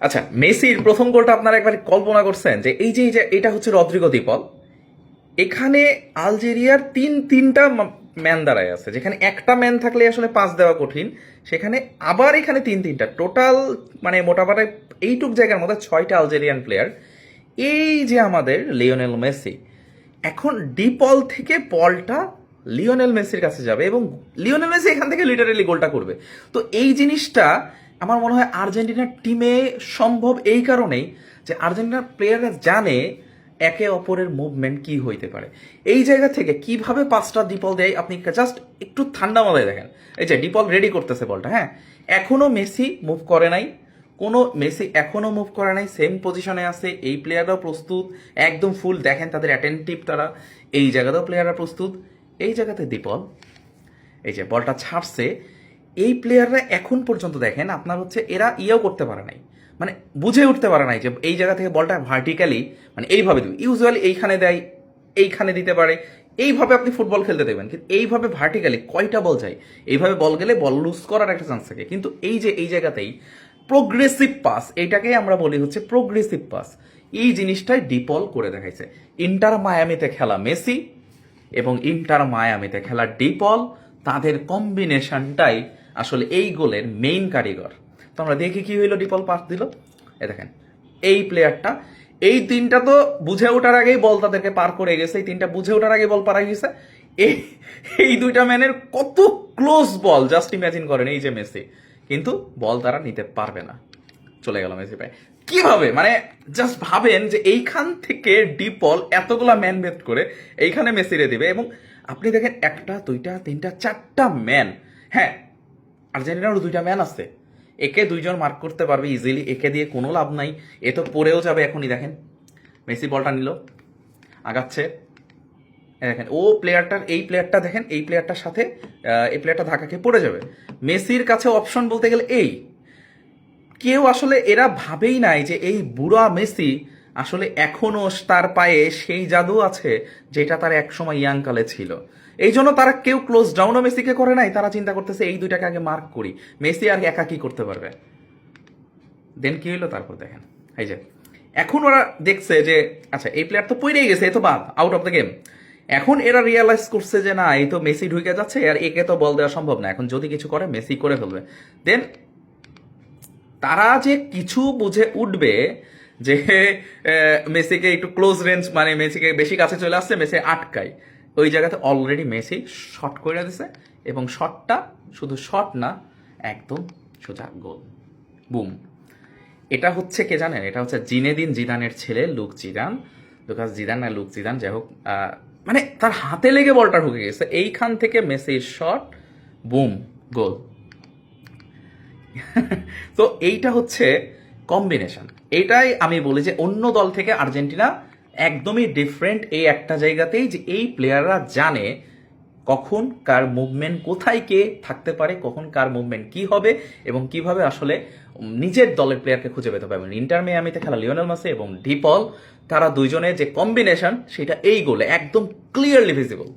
আচ্ছা, মেসির প্রথম গোলটা আপনারা একবার কল্পনা করছেন যে এই যে এটা হচ্ছে রদ্রিগো দি পল। এখানে আলজেরিয়ার তিনটা ম্যান দাঁড়ায় আছে, যেখানে একটা ম্যান থাকলে আসলে পাস দেওয়া কঠিন, সেখানে আবার এখানে তিনটা টোটাল, মানে মোটামুটি এইটুক জায়গার মধ্যে 6টা আলজেরিয়ান প্লেয়ার। এই যে আমাদের লিওনেল মেসি, এখন ডিপল থেকে বলটা লিওনেল মেসির কাছে যাবে এবং লিওনেল মেসি এখান থেকে লিটারেলি গোলটা করবে। তো এই জিনিসটা আমার মনে হয় আর্জেন্টিনার টিমে সম্ভব এই কারণেই যে আর্জেন্টিনার প্লেয়াররা জানে একে অপরের মুভমেন্ট কি হইতে পারে। এই জায়গা থেকে কিভাবে পাঁচটা ডিপল দেয় আপনি জাস্ট একটু ঠান্ডা মাথায় দেখেন। এই যে ডিপল রেডি করতেছে বলটা, হ্যাঁ, এখনো মেসি মুভ করে নাই, মেসি এখনো মুভ করে নাই, সেম পজিশনে আছে। এই প্লেয়াররাও প্রস্তুত একদম ফুল, দেখেন তাদের অ্যাটেন্টিভ তারা। এই জায়গাতেও প্লেয়াররা প্রস্তুত। এই জায়গাতে ডিপল এই যে বলটা ছাড়ছে, এই প্লেয়াররা এখন পর্যন্ত দেখেন আপনার হচ্ছে এরা ইয়েও করতে পারে নাই, মানে বুঝে উঠতে পারে নাই যে এই জায়গা থেকে বলটা ভার্টিক্যালি মানে এইভাবে দিবে। ইউজুয়ালি এইখানে দেয়, এইখানে দিতে পারে, এইভাবে আপনি ফুটবল খেলতে দেবেন, কিন্তু এইভাবে ভার্টিক্যালি কয়টা বল যায়, এইভাবে বল গেলে বল লুজ করার একটা চান্স থাকে। কিন্তু এই যে এই জায়গাতেই প্রোগ্রেসিভ পাস, এইটাকেই আমরা বলি হচ্ছে প্রোগ্রেসিভ পাস, এই জিনিসটাই ডিপল করে দেখাইছে। ইন্টার মায়ামিতে খেলা মেসি এবং ইন্টার মায়ামিতে খেলা ডিপল, তাদের কম্বিনেশনটাই আসলে এই গোলের মেইন কারিগর। তো আমরা দেখি কি হইলো, ডিপল পাস দিল, এ দেখেন এই প্লেয়ারটা, এই তিনটা তো বুঝে ওঠার আগেই বল তাদেরকে পার করে গেছে, এই তিনটা বুঝে ওঠার আগে বল পার গেছে। এই এই দুইটা ম্যানের কত ক্লোজ বল জাস্ট ইমাজিন করেন। এই যে মেসি, কিন্তু বল তারা নিতে পারবে না, চলে গেল মেসি পায় কিভাবে, মানে জাস্ট ভাবেন যে এইখান থেকে ডিপল এতগুলা ম্যান ভেদ করে এইখানে মেসিরে দিবে। এবং আপনি দেখেন একটা দুইটা তিনটা চারটা ম্যান, হ্যাঁ আর্জেন্টিনারও দুইটা ম্যান আছে, একে দুইজন মার্ক করতে পারবে ইজিলি, একে দিয়ে কোনো লাভ নাই, এ তো পড়েও যাবে। এখনই দেখেন মেসি বলটা নিল, আগাচ্ছে, দেখেন ও প্লেয়ারটার, এই প্লেয়ারটা দেখেন, এই প্লেয়ারটার সাথে এই প্লেয়ারটা ধাক্কা খেয়ে পড়ে যাবে। মেসির কাছে অপশন বলতে গেলে এই, কেউ আসলে এরা ভাবেই নাই যে এই বুড়া মেসি আসলে এখনো তার পায়ে সেই জাদু আছে যেটা তার একসময় ইয়াংকালে ছিল। এই জন্য তারা কেউ ক্লোজ ডাউনও মেসিকে করে নাই, তারা চিন্তা করতেছে এই দুইটাকে আগে মার্ক করি, মেসি আর একা কি করতে পারবে। দেন কি হইলো তারপর দেখেন, এই যে এখন ওরা দেখছে যে আচ্ছা এই প্লেয়ার তো পড়েই গেছে, এ তো বাদ, আউট অফ দ্য গেম। এখন এরা রিয়েলাইজ করছে যে না, এই তো মেসি ঢুকে যাচ্ছে আর একে তো বল দেওয়া সম্ভব না, এখন যদি কিছু করে মেসি করে ফেলবে। দেন তারা যে কিছু বুঝে উঠবে যে মেসিকে একটু ক্লোজ রেঞ্জ, মানে মেসিকে বেশি কাছে চলে আসছে, মেসি আটকায়, ওই জায়গাতে অলরেডি মেসি শট করে দিছে এবং শটটা শুধু শট না, একদম সোজা গোল, বুম। এটা হচ্ছে কে জানেন, এটা হচ্ছে জিনেদিন জিদানের ছেলে লুকাস জিদান না লুক জিদান, যাই হোক, মানে তার হাতে লেগে বলটা ঢুকে গেছে, এইখান থেকে মেসির শট, বুম, গোল। তো এইটা হচ্ছে কম্বিনেশন, এইটাই আমি বলি যে অন্য দল থেকে আর্জেন্টিনা একদমই ডিফারেন্ট এই একটা জায়গাতেই, যে এই প্লেয়াররা জানে কখন কার মুভমেন্ট, কোথায় কে থাকতে পারে, কখন কার মুভমেন্ট কি হবে এবং কিভাবে আসলে নিজের দলের প্লেয়ারকে খুঁজে পেতে পারবেন। ইন্টার মিয়ামিতে খেলা লিওনেল মেসি এবং ডিপল, তারা দুইজনের যে কম্বিনেশন সেটা এই গোলে একদম ক্লিয়ারলি ভিজিবল।